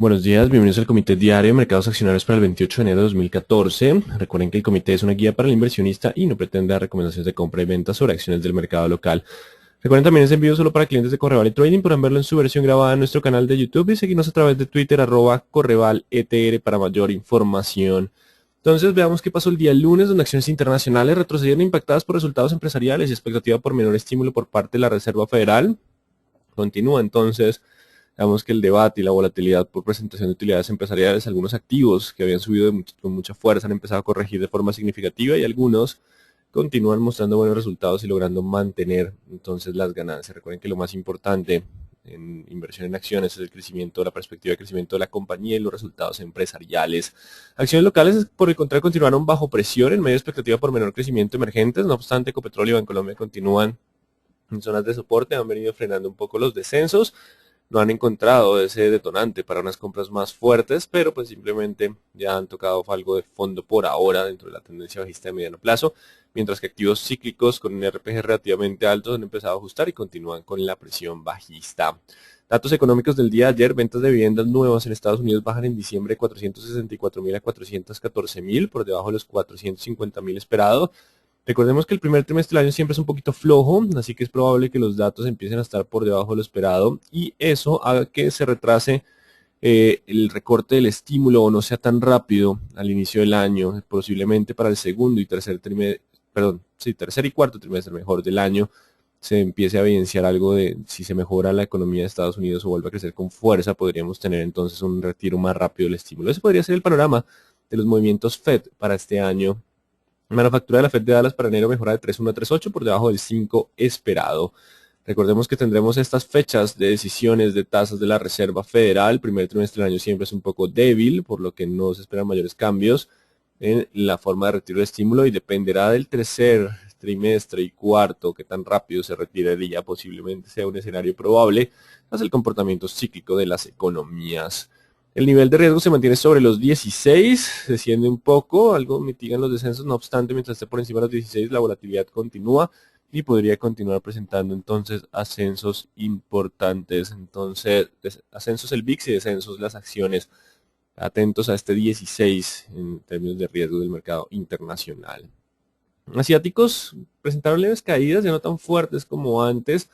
Buenos días, bienvenidos al Comité Diario de Mercados Accionarios para el 28 de enero de 2014. Recuerden que el comité es una guía para el inversionista y no pretende dar recomendaciones de compra y venta sobre acciones del mercado local. Recuerden también es envío solo para clientes de Correval y Trading. Podrán verlo en su versión grabada en nuestro canal de YouTube y seguirnos a través de Twitter @CorrevalETR para mayor información. Entonces veamos qué pasó el día lunes, donde acciones internacionales retrocedieron impactadas por resultados empresariales y expectativa por menor estímulo por parte de la Reserva Federal. Continúa entonces. Digamos que el debate y la volatilidad por presentación de utilidades empresariales, algunos activos que habían subido con mucha fuerza han empezado a corregir de forma significativa y algunos continúan mostrando buenos resultados y logrando mantener entonces las ganancias. Recuerden que lo más importante en inversión en acciones es el crecimiento, la perspectiva de crecimiento de la compañía y los resultados empresariales. Acciones locales, por el contrario, continuaron bajo presión en medio de expectativa por menor crecimiento emergentes. No obstante, Ecopetrol y Bancolombia continúan en zonas de soporte, han venido frenando un poco los descensos. No han encontrado ese detonante para unas compras más fuertes, pero pues simplemente ya han tocado algo de fondo por ahora dentro de la tendencia bajista de mediano plazo, mientras que activos cíclicos con un RPG relativamente altos han empezado a ajustar y continúan con la presión bajista. Datos económicos del día de ayer: ventas de viviendas nuevas en Estados Unidos bajan en diciembre de 464.000 a 414.000, por debajo de los 450.000 esperados. Recordemos que el primer trimestre del año siempre es un poquito flojo, así que es probable que los datos empiecen a estar por debajo de lo esperado y eso haga que se retrase el recorte del estímulo o no sea tan rápido al inicio del año. Posiblemente para el segundo y tercer trimestre, tercer y cuarto trimestre mejor del año, se empiece a evidenciar algo de si se mejora la economía de Estados Unidos o vuelve a crecer con fuerza, podríamos tener entonces un retiro más rápido del estímulo. Ese podría ser el panorama de los movimientos Fed para este año. Manufactura de la Fed de Dallas para enero mejora de 3.1 a 3.8 por debajo del 5 esperado. Recordemos que tendremos estas fechas de decisiones de tasas de la Reserva Federal. El primer trimestre del año siempre es un poco débil, por lo que no se esperan mayores cambios en la forma de retiro de estímulo y dependerá del tercer trimestre y cuarto que tan rápido se retiraría. Posiblemente sea un escenario probable tras el comportamiento cíclico de las economías. El nivel de riesgo se mantiene sobre los 16, desciende un poco, algo mitigan los descensos, no obstante, mientras esté por encima de los 16, la volatilidad continúa y podría continuar presentando entonces ascensos importantes. Entonces, ascensos el VIX y descensos las acciones. Atentos a este 16 en términos de riesgo del mercado internacional. Asiáticos presentaron leves caídas, ya no tan fuertes como antes.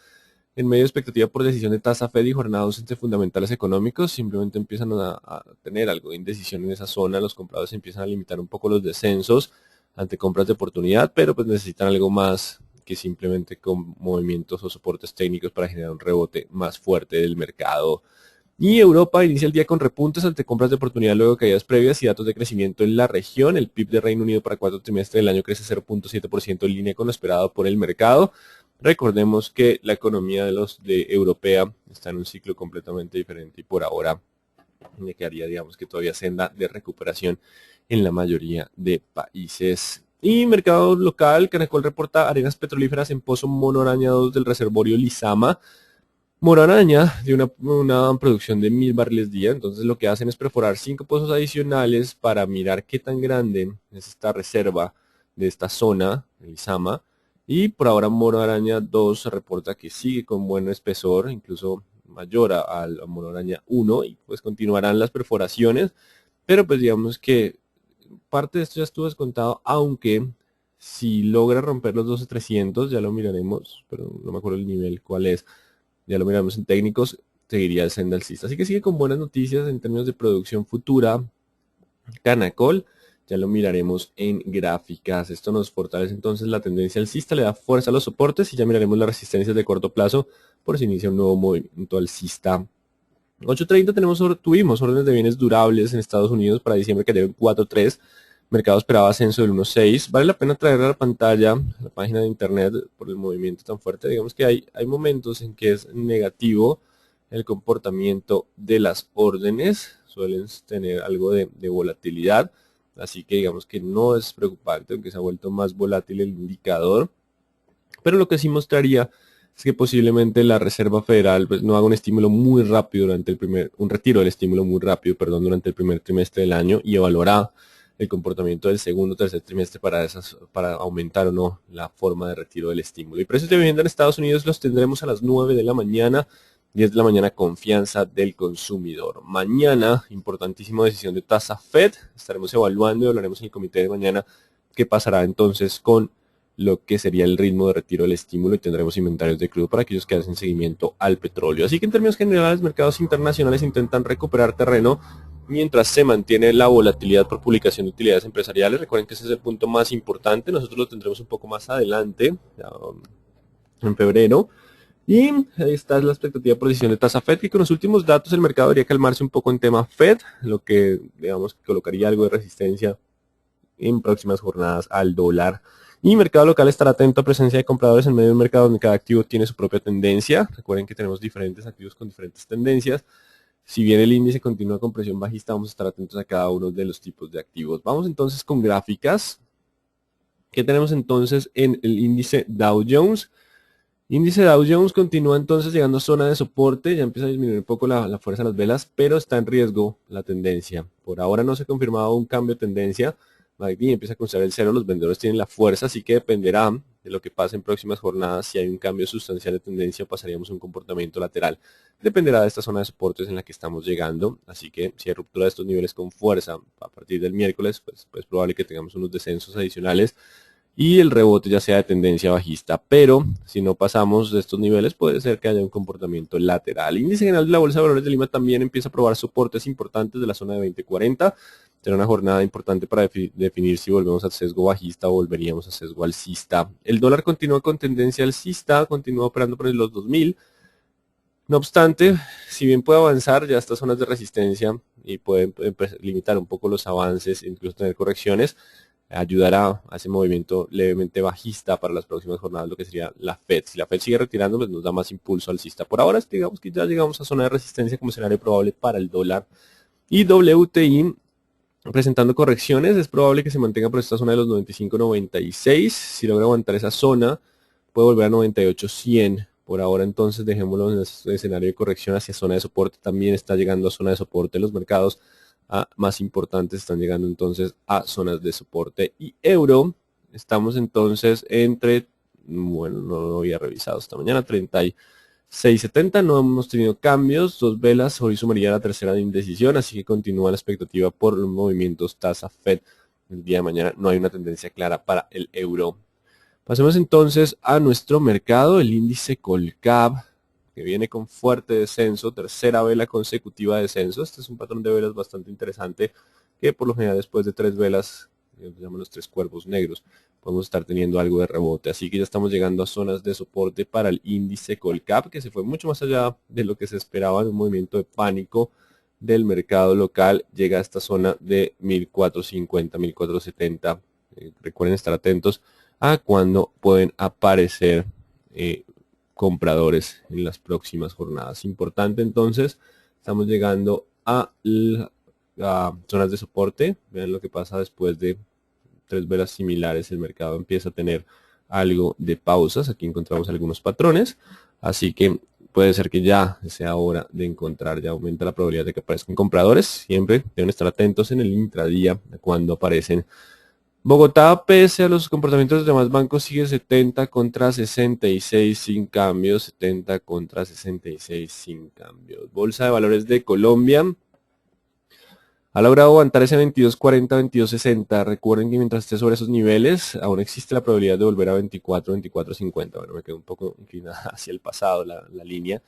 En medio de expectativa por decisión de tasa Fed y jornadas entre fundamentales económicos, simplemente empiezan a tener algo de indecisión en esa zona. Los compradores empiezan a limitar un poco los descensos ante compras de oportunidad, pero pues necesitan algo más que simplemente con movimientos o soportes técnicos para generar un rebote más fuerte del mercado. Y Europa inicia el día con repuntes ante compras de oportunidad luego de caídas previas y datos de crecimiento en la región. El PIB de Reino Unido para el cuarto trimestre del año crece 0.7% en línea con lo esperado por el mercado. Recordemos que la economía de europea está en un ciclo completamente diferente y por ahora le quedaría, digamos que todavía senda de recuperación en la mayoría de países. Y mercado local, Canacol reporta arenas petrolíferas en Pozo Mono Araña 2 del reservorio Lizama. Mono Araña de una producción de 1.000 barriles día, entonces lo que hacen es perforar 5 pozos adicionales para mirar qué tan grande es esta reserva de esta zona, el Lizama. Y por ahora Mono Araña 2 se reporta que sigue con buen espesor, incluso mayor al Mono Araña 1, y pues continuarán las perforaciones, pero pues digamos que parte de esto ya estuvo descontado, aunque si logra romper los 12.300, ya lo miraremos, pero no me acuerdo el nivel cuál es, ya lo miramos en técnicos, seguiría el senda alcista. Así que sigue con buenas noticias en términos de producción futura. Canacol, ya lo miraremos en gráficas. Esto nos fortalece entonces la tendencia alcista, le da fuerza a los soportes y ya miraremos las resistencias de corto plazo por si inicia un nuevo movimiento alcista. 8.30 tuvimos órdenes de bienes durables en Estados Unidos para diciembre que deben 4.3. Mercado esperaba ascenso del 1.6. Vale la pena traer a la pantalla la página de internet por el movimiento tan fuerte. Digamos que hay momentos en que es negativo el comportamiento de las órdenes. Suelen tener algo de volatilidad. Así que digamos que no es preocupante, aunque se ha vuelto más volátil el indicador. Pero lo que sí mostraría es que posiblemente la Reserva Federal pues, no haga un estímulo muy rápido un retiro del estímulo muy rápido, durante el primer trimestre del año y evaluará el comportamiento del segundo o tercer trimestre para aumentar o no la forma de retiro del estímulo. Y precios de vivienda en Estados Unidos los tendremos a las 9 de la mañana. 10 de la mañana, confianza del consumidor. Mañana, importantísima decisión de tasa Fed. Estaremos evaluando y hablaremos en el comité de mañana qué pasará entonces con lo que sería el ritmo de retiro del estímulo y tendremos inventarios de crudo para aquellos que hacen seguimiento al petróleo. Así que en términos generales, mercados internacionales intentan recuperar terreno mientras se mantiene la volatilidad por publicación de utilidades empresariales. Recuerden que ese es el punto más importante. Nosotros lo tendremos un poco más adelante, en febrero. Y esta es la expectativa de decisión de tasa Fed, que con los últimos datos el mercado debería calmarse un poco en tema Fed, lo que digamos colocaría algo de resistencia en próximas jornadas al dólar. Y mercado local estará atento a presencia de compradores en medio del mercado donde cada activo tiene su propia tendencia. Recuerden que tenemos diferentes activos con diferentes tendencias. Si bien el índice continúa con presión bajista, vamos a estar atentos a cada uno de los tipos de activos. Vamos entonces con gráficas. ¿Qué tenemos entonces en el índice Dow Jones? Índice Dow Jones continúa entonces llegando a zona de soporte, ya empieza a disminuir un poco la fuerza de las velas, pero está en riesgo la tendencia. Por ahora no se ha confirmado un cambio de tendencia. MACD empieza a cruzar el cero, los vendedores tienen la fuerza, así que dependerá de lo que pase en próximas jornadas. Si hay un cambio sustancial de tendencia, pasaríamos a un comportamiento lateral. Dependerá de esta zona de soportes en la que estamos llegando, así que si hay ruptura de estos niveles con fuerza a partir del miércoles, pues es probable que tengamos unos descensos adicionales y el rebote ya sea de tendencia bajista, pero si no pasamos de estos niveles puede ser que haya un comportamiento lateral. El índice general de la Bolsa de Valores de Lima también empieza a probar soportes importantes de la zona de 2040. Será una jornada importante para definir si volvemos al sesgo bajista o volveríamos a sesgo alcista. El dólar continúa con tendencia alcista, continúa operando por los 2000. No obstante, si bien puede avanzar ya estas zonas de resistencia y puede limitar un poco los avances, incluso tener correcciones, ayudará a ese movimiento levemente bajista para las próximas jornadas, lo que sería la Fed. Si la Fed sigue retirando, pues nos da más impulso alcista. Por ahora, digamos que ya llegamos a zona de resistencia como escenario probable para el dólar. Y WTI presentando correcciones, es probable que se mantenga por esta zona de los 95.96. Si logra aguantar esa zona, puede volver a 98.100. Por ahora entonces dejémoslo en el escenario de corrección hacia zona de soporte. También está llegando a zona de soporte los mercados más importantes, están llegando entonces a zonas de soporte. Y euro, estamos entonces entre, bueno, no lo había revisado esta mañana, 36.70, no hemos tenido cambios, dos velas, hoy sumaría la tercera de indecisión, así que continúa la expectativa por los movimientos tasa Fed el día de mañana. No hay una tendencia clara para el euro. Pasemos entonces a nuestro mercado, el índice Colcap, que viene con fuerte descenso, tercera vela consecutiva de descenso. Este es un patrón de velas bastante interesante, que por lo general después de tres velas, se llaman los tres cuervos negros, podemos estar teniendo algo de rebote. Así que ya estamos llegando a zonas de soporte para el índice Colcap, que se fue mucho más allá de lo que se esperaba en un movimiento de pánico del mercado local. Llega a esta zona de 1450, 1470. Recuerden estar atentos a cuando pueden aparecer compradores en las próximas jornadas. Importante entonces, estamos llegando a zonas de soporte. Vean lo que pasa después de tres velas similares. El mercado empieza a tener algo de pausas. Aquí encontramos algunos patrones. Así que puede ser que ya sea hora de encontrar, ya aumenta la probabilidad de que aparezcan compradores. Siempre deben estar atentos en el intradía cuando aparecen. Bogotá, pese a los comportamientos de los demás bancos, sigue 70 contra 66 sin cambios, 70 contra 66 sin cambios. Bolsa de Valores de Colombia ha logrado aguantar ese 22.40, 22.60. Recuerden que mientras esté sobre esos niveles, aún existe la probabilidad de volver a 24, 24.50. Bueno, me quedo un poco inclinada hacia el pasado la línea.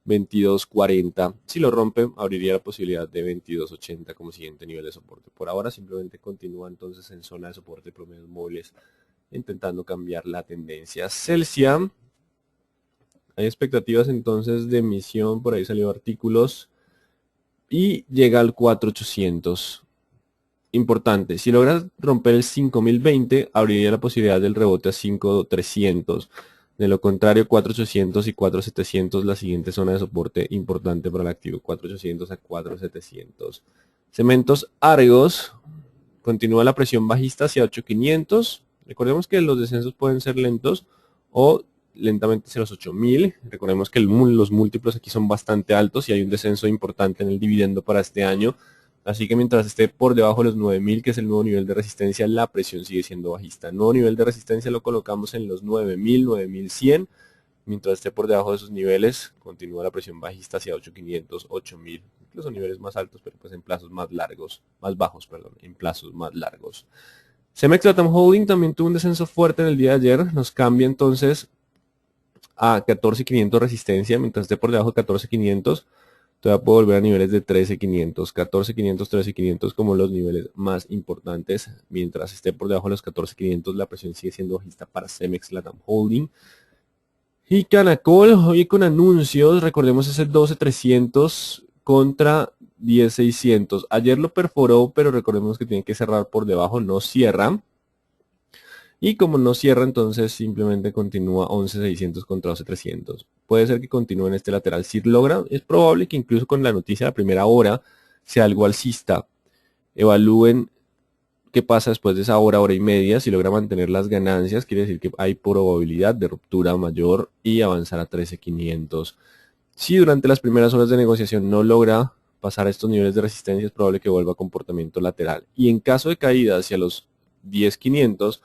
22.40, si lo rompe abriría la posibilidad de 22.80 como siguiente nivel de soporte. Por ahora simplemente continúa entonces en zona de soporte promedios móviles intentando cambiar la tendencia. Celsia, hay expectativas entonces de emisión, por ahí salió artículos y llega al 4.800. Importante, si logra romper el 5.020 abriría la posibilidad del rebote a 5.300. De lo contrario, 4.800 y 4.700 la siguiente zona de soporte importante para el activo. 4.800 a 4.700. Cementos Argos. Continúa la presión bajista hacia 8.500. Recordemos que los descensos pueden ser lentos o lentamente hacia los 8.000. Recordemos que los múltiplos aquí son bastante altos y hay un descenso importante en el dividendo para este año. Así que mientras esté por debajo de los 9.000, que es el nuevo nivel de resistencia, la presión sigue siendo bajista. El nuevo nivel de resistencia lo colocamos en los 9.000, 9.100. Mientras esté por debajo de esos niveles, continúa la presión bajista hacia 8500, 8000, incluso niveles más altos, pero pues en plazos más largos, más bajos, perdón, en plazos más largos. Cemex Latam Holding también tuvo un descenso fuerte en el día de ayer, nos cambia entonces a 14.500 resistencia, mientras esté por debajo de 14.500, todavía puedo volver a niveles de 13.500, 14.500, 13.500 como los niveles más importantes. Mientras esté por debajo de los 14.500, la presión sigue siendo bajista para Cemex Latam Holding. Y Canacol, hoy con anuncios, recordemos ese 12.300 contra 10.600. Ayer lo perforó, pero recordemos que tiene que cerrar por debajo, no cierra. Y como no cierra, entonces simplemente continúa 11.600 contra 12.300. Puede ser que continúe en este lateral. Si logra, es probable que incluso con la noticia de la primera hora sea algo alcista. Evalúen qué pasa después de esa hora, hora y media. Si logra mantener las ganancias, quiere decir que hay probabilidad de ruptura mayor y avanzar a 13.500. Si durante las primeras horas de negociación no logra pasar estos niveles de resistencia, es probable que vuelva a comportamiento lateral. Y en caso de caída hacia los 10.500,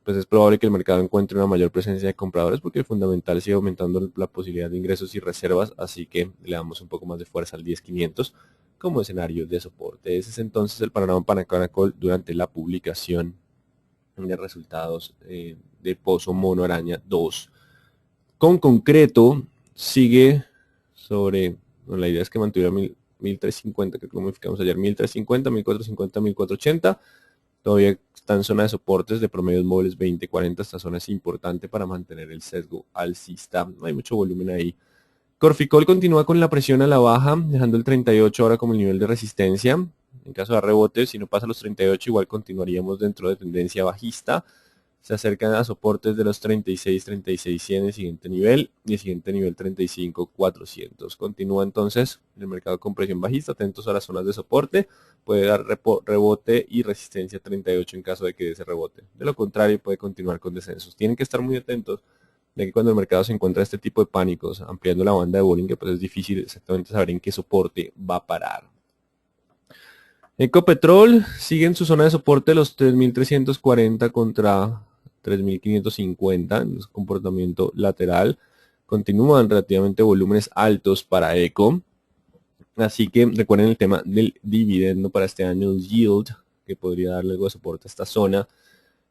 pues es probable que el mercado encuentre una mayor presencia de compradores porque el fundamental sigue aumentando la posibilidad de ingresos y reservas, así que le damos un poco más de fuerza al 10.500 como escenario de soporte. Ese es entonces el panorama para Canacol durante la publicación de resultados de Pozo Mono Araña 2. Con concreto, sigue sobre, bueno, la idea es que mantuviera 1350, que como modificamos ayer, 1350, 1450, 1480. Todavía está en zona de soportes de promedios móviles 20-40. Esta zona es importante para mantener el sesgo alcista. No hay mucho volumen ahí. Corficol continúa con la presión a la baja, dejando el 38 ahora como el nivel de resistencia. En caso de rebote, si no pasa los 38, igual continuaríamos dentro de tendencia bajista. Se acercan a soportes de los 36, 36.100 el siguiente nivel y el siguiente nivel 35.400. Continúa entonces el mercado con presión bajista, atentos a las zonas de soporte, puede dar rebote y resistencia 38 en caso de que dé ese rebote. De lo contrario puede continuar con descensos. Tienen que estar muy atentos de que cuando el mercado se encuentra este tipo de pánicos, ampliando la banda de Bollinger, pues es difícil exactamente saber en qué soporte va a parar. Ecopetrol sigue en su zona de soporte los 3.340 contra 3.550 en su comportamiento lateral. Continúan relativamente volúmenes altos para Eco. Así que recuerden el tema del dividendo para este año, el yield, que podría darle algo de soporte a esta zona.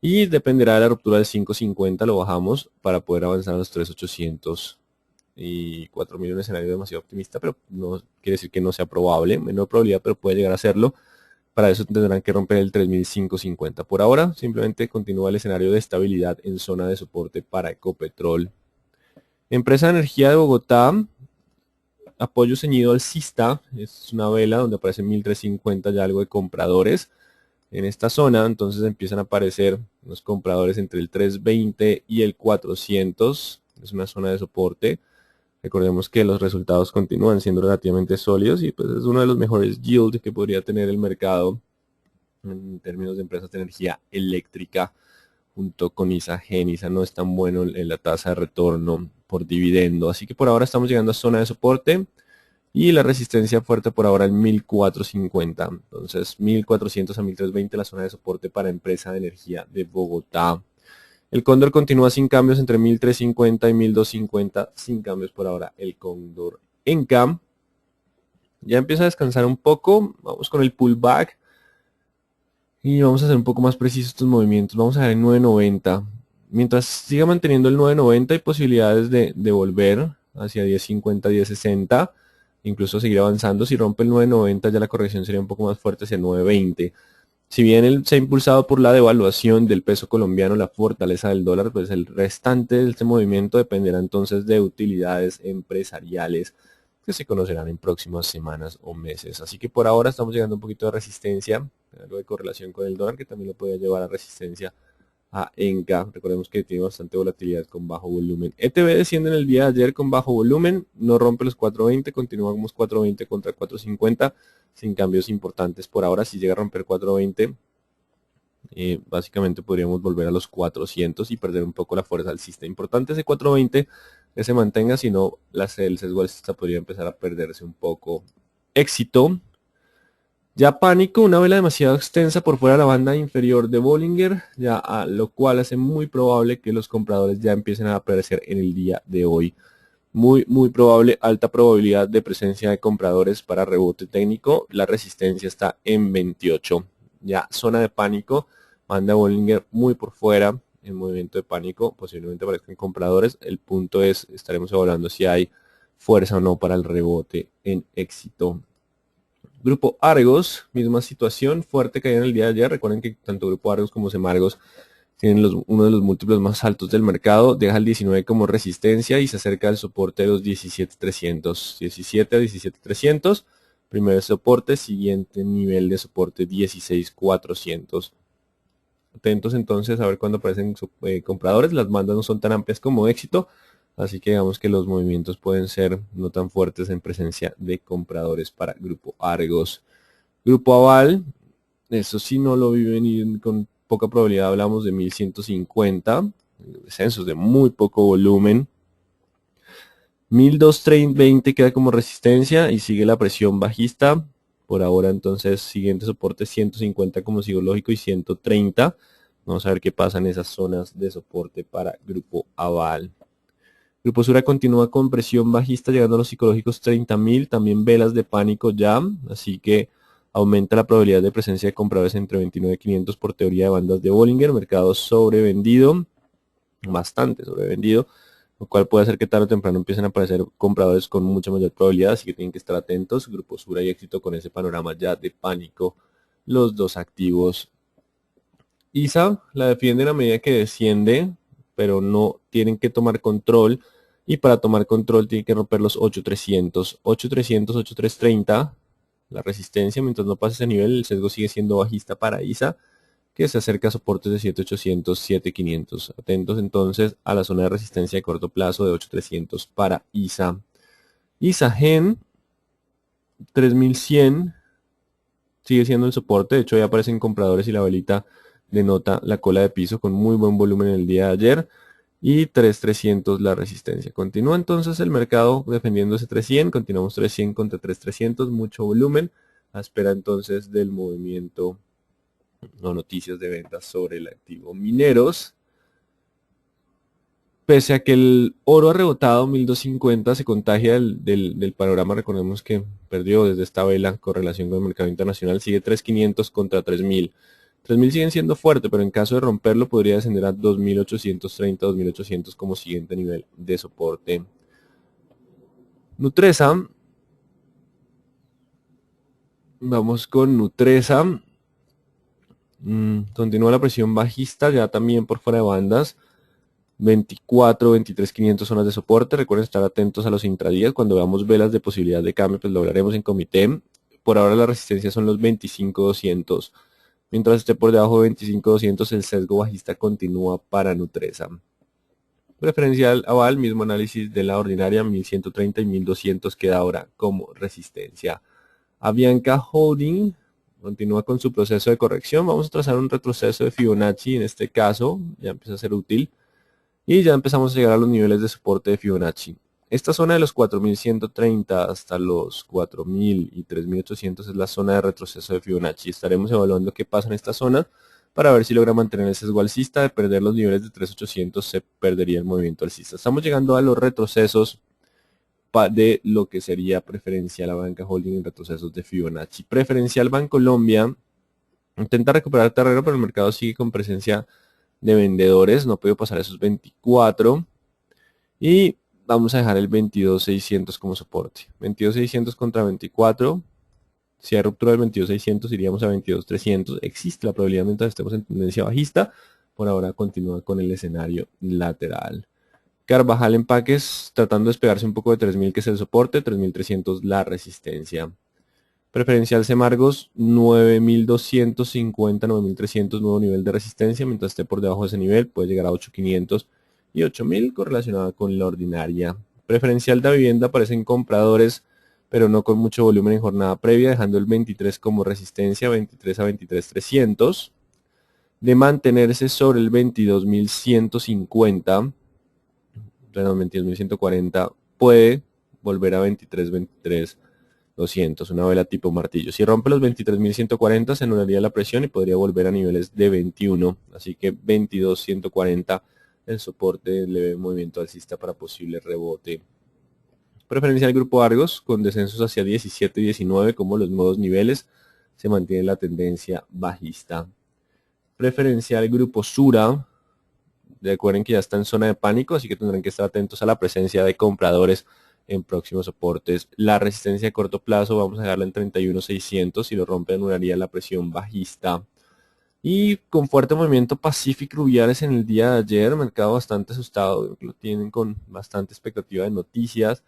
Y dependerá de la ruptura del 5.50, lo bajamos para poder avanzar a los 3.800 y 4.000, un escenario demasiado optimista, pero no quiere decir que no sea probable, menor probabilidad, pero puede llegar a serlo. Para eso tendrán que romper el 3.550. Por ahora, simplemente continúa el escenario de estabilidad en zona de soporte para Ecopetrol. Empresa de Energía de Bogotá, apoyo ceñido alcista, es una vela donde aparece 1.350 ya algo de compradores. En esta zona entonces empiezan a aparecer los compradores entre el 320 y el 400, es una zona de soporte. Recordemos que los resultados continúan siendo relativamente sólidos y pues es uno de los mejores yields que podría tener el mercado en términos de empresas de energía eléctrica junto con ISAGEN. ISA no es tan bueno en la tasa de retorno por dividendo, así que por ahora estamos llegando a zona de soporte y la resistencia fuerte por ahora en 1.450. Entonces 1.400 a 1.320 la zona de soporte para empresa de energía de Bogotá. El Cóndor continúa sin cambios entre 1.350 y 1.250, sin cambios por ahora el Cóndor. Enca ya empieza a descansar un poco, vamos con el pullback y vamos a hacer un poco más precisos estos movimientos. Vamos a ver en 9.90. Mientras siga manteniendo el 9.90 hay posibilidades de volver hacia 10.50, 10.60, incluso seguir avanzando. Si rompe el 9.90 ya la corrección sería un poco más fuerte hacia 9.20. Si bien se ha impulsado por la devaluación del peso colombiano, la fortaleza del dólar, pues el restante de este movimiento dependerá entonces de utilidades empresariales que se conocerán en próximas semanas o meses. Así que por ahora estamos llegando a un poquito de resistencia, algo de correlación con el dólar que también lo puede llevar a resistencia a Enca. Recordemos que tiene bastante volatilidad con bajo volumen. ETB desciende en el día de ayer con bajo volumen, no rompe los 4.20, continuamos 4.20 contra 4.50 sin cambios importantes por ahora. Si llega a romper 4.20, básicamente podríamos volver a los 400 y perder un poco la fuerza alcista. Importante ese 4.20 que se mantenga, si no el sesgo alcista podría empezar a perderse un poco. Éxito. Ya pánico, una vela demasiado extensa por fuera de la banda inferior de Bollinger, ya a lo cual hace muy probable que los compradores ya empiecen a aparecer en el día de hoy. Muy probable, alta probabilidad de presencia de compradores para rebote técnico. La resistencia está en 28. Ya zona de pánico, banda Bollinger muy por fuera, en movimiento de pánico, posiblemente aparezcan compradores. El punto es, estaremos evaluando si hay fuerza o no para el rebote en éxito. Grupo Argos, misma situación, fuerte caída en el día de ayer. Recuerden que tanto Grupo Argos como Semargos tienen uno de los múltiplos más altos del mercado. Deja el 19 como resistencia y se acerca al soporte de los 17.300. 17 a 17.300. Primer soporte, siguiente nivel de soporte 16.400. Atentos entonces a ver cuándo aparecen compradores. Las bandas no son tan amplias como éxito. Así que digamos que los movimientos pueden ser no tan fuertes en presencia de compradores para Grupo Argos. Grupo Aval, eso sí no lo vi venir con poca probabilidad, hablamos de 1150, descensos de muy poco volumen. 1220 queda como resistencia y sigue la presión bajista. Por ahora entonces siguiente soporte 150 como psicológico y 130. Vamos a ver qué pasa en esas zonas de soporte para Grupo Aval. Grupo Sura continúa con presión bajista llegando a los psicológicos 30.000, también velas de pánico ya, así que aumenta la probabilidad de presencia de compradores entre 29.500 por teoría de bandas de Bollinger, mercado sobrevendido, bastante sobrevendido, lo cual puede hacer que tarde o temprano empiecen a aparecer compradores con mucha mayor probabilidad, así que tienen que estar atentos. Grupo Sura y éxito con ese panorama ya de pánico, los dos activos. ISA la defienden a medida que desciende, pero no tienen que tomar control. Y para tomar control tienen que romper los 8.300, 8.300, 8.330. La resistencia, mientras no pase ese nivel, el sesgo sigue siendo bajista para ISA, que se acerca a soportes de 7.800, 7.500. Atentos entonces a la zona de resistencia de corto plazo de 8.300 para ISA. ISA Gen 3.100 sigue siendo el soporte. De hecho, ya aparecen compradores y la velita denota la cola de piso con muy buen volumen el día de ayer. Y 3.300 la resistencia. Continúa entonces el mercado defendiendo ese 300. Continuamos 300 contra 3.300. Mucho volumen. A espera entonces del movimiento o noticias de ventas sobre el activo. Mineros. Pese a que el oro ha rebotado 1250, se contagia del panorama. Recordemos que perdió desde esta vela con relación con el mercado internacional. Sigue 3.500 contra 3.000. 3.000 siguen siendo fuerte, pero en caso de romperlo podría descender a 2.830, 2.800 como siguiente nivel de soporte. Nutresa. Vamos con Nutresa. Continúa la presión bajista, ya también por fuera de bandas. 24, 23.500 zonas de soporte. Recuerden estar atentos a los intradías. Cuando veamos velas de posibilidad de cambio, pues lo hablaremos en comité. Por ahora la resistencia son los 25.200. Mientras esté por debajo de 25.200, el sesgo bajista continúa para Nutresa. Preferencial Aval, mismo análisis de la ordinaria, 1130 y 1200 queda ahora como resistencia. Avianca Holding continúa con su proceso de corrección. Vamos a trazar un retroceso de Fibonacci en este caso, ya empieza a ser útil. Y ya empezamos a llegar a los niveles de soporte de Fibonacci. Esta zona de los 4.130 hasta los 4.000 y 3.800 es la zona de retroceso de Fibonacci. Estaremos evaluando qué pasa en esta zona para ver si logra mantener el sesgo alcista. De perder los niveles de 3.800 se perdería el movimiento alcista. Estamos llegando a los retrocesos de lo que sería preferencial a Banca Holding en retrocesos de Fibonacci. Preferencial Bancolombia intenta recuperar terreno, pero el mercado sigue con presencia de vendedores, no puedo pasar esos 24 y vamos a dejar el 22.600 como soporte. 22.600 contra 24, si hay ruptura del 22.600 iríamos a 22.300. Existe la probabilidad mientras estemos en tendencia bajista. Por ahora continúa con el escenario lateral. Carvajal Empaques tratando de despegarse un poco de 3.000 que es el soporte, 3.300 la resistencia. Preferencial Semargos 9.250, 9.300 nuevo nivel de resistencia. Mientras esté por debajo de ese nivel puede llegar a 8.500 y 8.000 correlacionada con la ordinaria. Preferencial de vivienda aparecen compradores pero no con mucho volumen en jornada previa, dejando el 23 como resistencia, 23 a 23.300. De mantenerse sobre el 22.150, perdón, 22.140, puede volver a 23, 23. 200, una vela tipo martillo. Si rompe los 23.140 se anularía la presión y podría volver a niveles de 21, así que 22.140 el soporte, leve movimiento alcista para posible rebote. Preferencial grupo Argos con descensos hacia 17 y 19 como los nuevos niveles, se mantiene la tendencia bajista. Preferencial grupo Sura, recuerden que ya está en zona de pánico, así que tendrán que estar atentos a la presencia de compradores en próximos soportes. La resistencia de corto plazo vamos a dejarla en 31.600, si lo rompe anularía la presión bajista. Y con fuerte movimiento Pacific Rubiales en el día de ayer, mercado bastante asustado, lo tienen con bastante expectativa de noticias.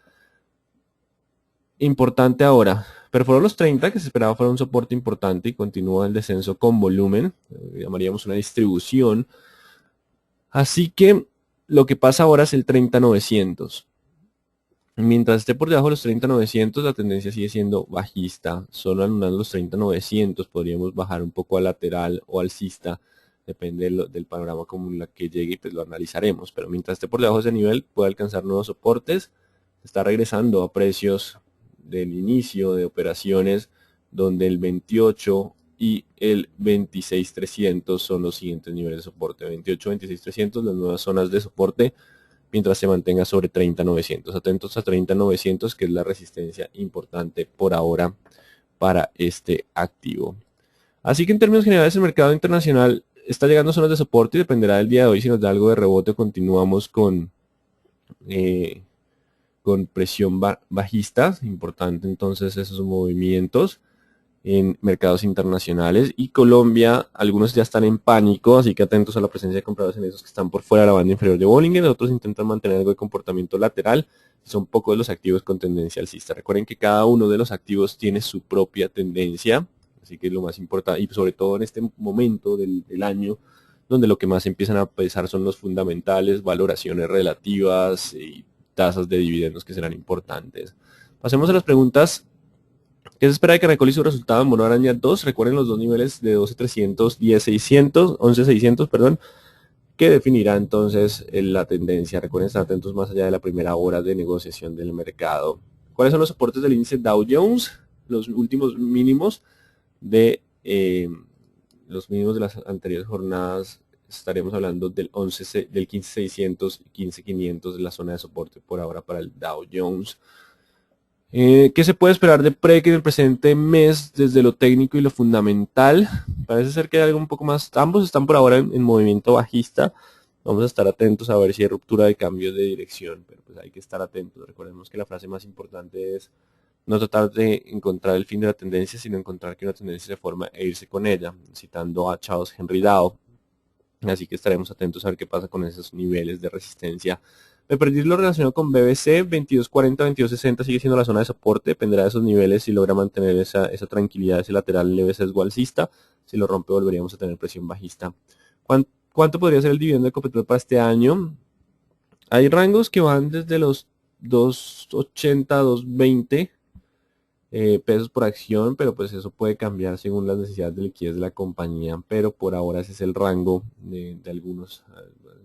Importante ahora, perforó los 30, que se esperaba fuera un soporte importante y continúa el descenso con volumen, llamaríamos una distribución. Así que lo que pasa ahora es el 30.900. Mientras esté por debajo de los 30.900, la tendencia sigue siendo bajista. Solo anulando los 30.900 podríamos bajar un poco a lateral o alcista. Depende del panorama común la que llegue y pues lo analizaremos. Pero mientras esté por debajo de ese nivel, puede alcanzar nuevos soportes. Está regresando a precios del inicio de operaciones, donde el 28 y el 26.300 son los siguientes niveles de soporte. 28, 26.300, las nuevas zonas de soporte, mientras se mantenga sobre 30.900. Atentos a 30.900, que es la resistencia importante por ahora para este activo. Así que en términos generales el mercado internacional está llegando a zonas de soporte y dependerá del día de hoy si nos da algo de rebote. Continuamos con presión bajista, importante entonces esos movimientos en mercados internacionales. Y Colombia, algunos ya están en pánico, así que atentos a la presencia de compradores en esos que están por fuera de la banda inferior de Bollinger. Otros intentan mantener algo de comportamiento lateral. Son pocos los activos con tendencia alcista. Recuerden que cada uno de los activos tiene su propia tendencia, así que lo más importante, y sobre todo en este momento del año, donde lo que más empiezan a pesar son los fundamentales, valoraciones relativas y tasas de dividendos que serán importantes. Pasemos a las preguntas. ¿Qué se espera de Canacol y su resultado en Mono Araña 2? Recuerden los dos niveles de 12.300, 10.600, 11.600, perdón, que definirá entonces la tendencia. Recuerden estar atentos más allá de la primera hora de negociación del mercado. ¿Cuáles son los soportes del índice Dow Jones? Los últimos mínimos de las anteriores jornadas. Estaremos hablando del 15.600 y 15.500 de la zona de soporte por ahora para el Dow Jones. ¿Qué se puede esperar de PREC en el presente mes desde lo técnico y lo fundamental? Parece ser que hay algo un poco más. Ambos están por ahora en movimiento bajista. Vamos a estar atentos a ver si hay ruptura de cambio de dirección, pero pues hay que estar atentos. Recordemos que la frase más importante es no tratar de encontrar el fin de la tendencia, sino encontrar que una tendencia se forma e irse con ella, citando a Charles Henry Dow. Así que estaremos atentos a ver qué pasa con esos niveles de resistencia. Me perdí lo relacionado con BBC, 22.40, 22.60 sigue siendo la zona de soporte, dependerá de esos niveles si logra mantener esa tranquilidad, ese lateral leve sesgo alcista. Si lo rompe volveríamos a tener presión bajista. ¿Cuánto podría ser el dividendo de Ecopetrol para este año? Hay rangos que van desde los 2.80, 2.20 pesos por acción, pero pues eso puede cambiar según las necesidades de liquidez de la compañía, pero por ahora ese es el rango de algunas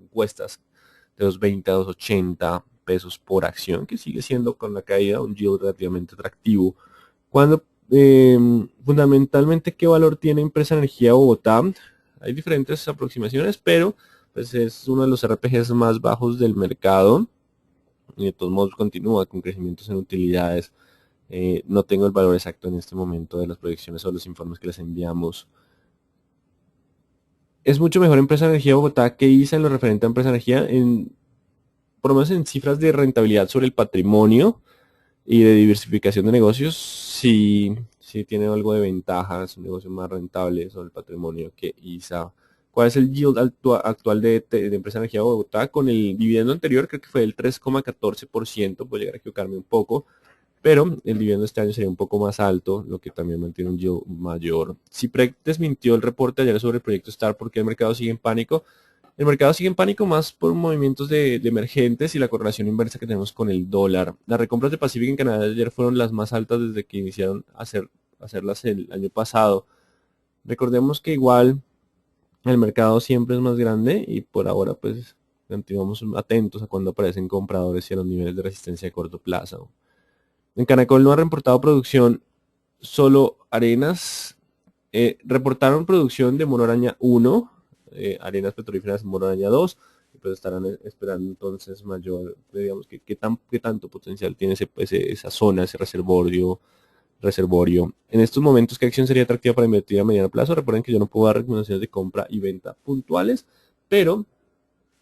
encuestas, de 2.20 a 2.80 pesos por acción, que sigue siendo con la caída un yield relativamente atractivo. Fundamentalmente, ¿qué valor tiene Empresa Energía Bogotá? Hay diferentes aproximaciones, pero pues es uno de los RPGs más bajos del mercado y de todos modos continúa con crecimientos en utilidades. No tengo el valor exacto en este momento de las proyecciones o los informes que les enviamos. Es mucho mejor Empresa Energía Bogotá que ISA en lo referente a Empresa Energía, por lo menos en cifras de rentabilidad sobre el patrimonio y de diversificación de negocios. Sí tiene algo de ventaja, es un negocio más rentable sobre el patrimonio que ISA. ¿Cuál es el yield actual de Empresa Energía Bogotá? Con el dividendo anterior creo que fue el 3,14%, puedo llegar a equivocarme un poco, pero el dividendo este año sería un poco más alto, lo que también mantiene un yield mayor. CIPREC desmintió el reporte ayer sobre el proyecto STAR porque el mercado sigue en pánico. El mercado sigue en pánico más por movimientos de emergentes y la correlación inversa que tenemos con el dólar. Las recompras de Pacific en Canadá ayer fueron las más altas desde que iniciaron a hacerlas el año pasado. Recordemos que igual el mercado siempre es más grande y por ahora pues continuamos atentos a cuando aparecen compradores y a los niveles de resistencia a corto plazo. En Canacol no ha reportado producción, solo Arenas. Reportaron producción de Mono Araña 1, Arenas Petrolíferas Mono Araña 2, y pues estarán esperando entonces mayor, digamos, qué tanto potencial tiene esa zona, ese reservorio. En estos momentos, ¿qué acción sería atractiva para invertir a mediano plazo? Recuerden que yo no puedo dar recomendaciones de compra y venta puntuales, pero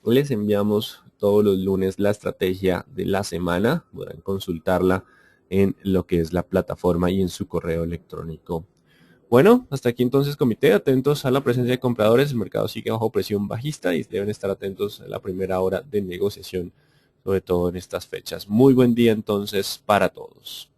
les enviamos todos los lunes la estrategia de la semana. Podrán consultarla en lo que es la plataforma y en su correo electrónico. Bueno, hasta aquí entonces, comité. Atentos a la presencia de compradores. El mercado sigue bajo presión bajista y deben estar atentos a la primera hora de negociación, sobre todo en estas fechas. Muy buen día entonces para todos.